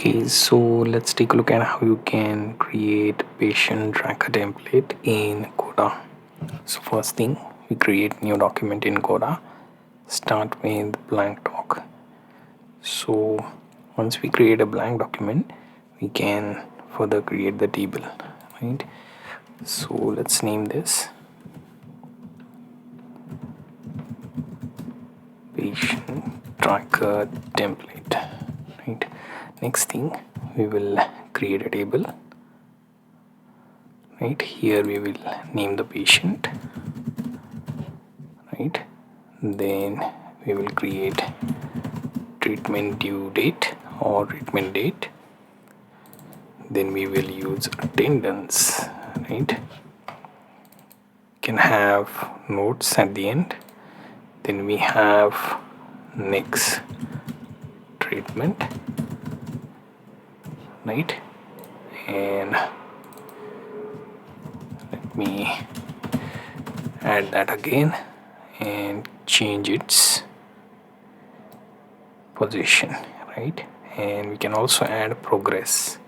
Okay, so let's take a look at how you can create patient tracker template in Coda. So first thing, we create new document in Coda. Start with blank doc. So once we create a blank document, we can further create the table, right? So let's name this patient tracker template, right? Next thing, we will create a table. Right here we will name the patient, right? Then we will create treatment due date or treatment date. Then we will use attendance, right? Can have notes at the end. Then we have next treatment, right? And let me add that again and change its position, right? And we can also add progress.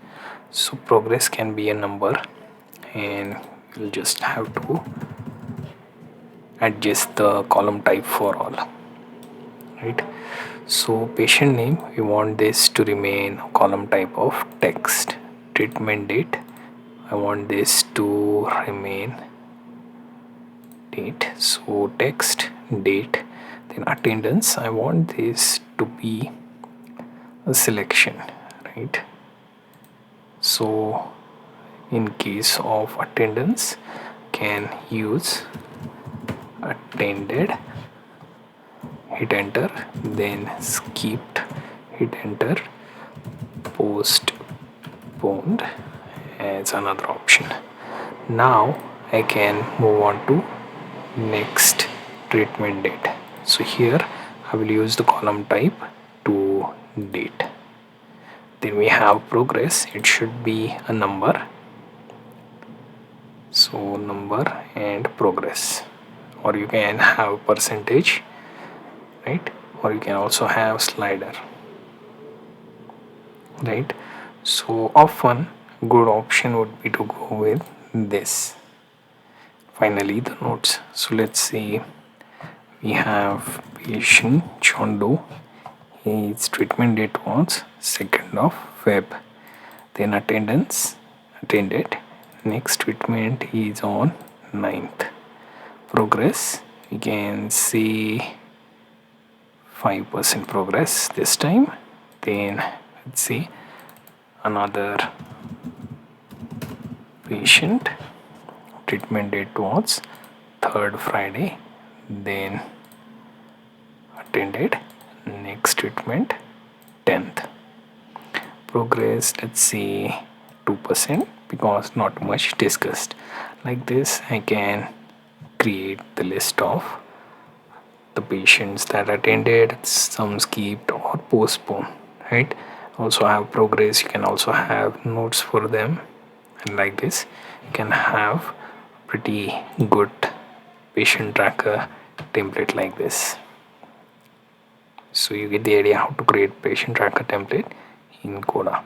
So progress can be a number, and we'll just have to adjust the column type for all, right? So patient name, we want this to remain column type of text. Treatment date, I want this to remain date, so text date. Then attendance, I want this to be a selection, right? So in case of attendance, can use attended, hit enter, then skipped, hit enter, postponed as another option. Now I can move on to next treatment date. So here I will use the column type to date. Then we have progress, it should be a number, so number and progress, or you can have percentage, right? Or you can also have slider, right? So often good option would be to go with this. Finally the notes, so let's say we have patient Chondo, his treatment date was 2nd of Feb. Then attendance, attended, next treatment is on 9th. Progress, we can see 5% progress this time. Then let's see another patient, treatment date was 3rd Friday, then attended, next treatment 10th. Progress, let's see 2% because not much discussed. Like this I can create the list of the patients that attended, some skipped or postponed, right? Also have progress, you can also have notes for them, and like this you can have pretty good patient tracker template like this. So you get the idea how to create patient tracker template in Coda.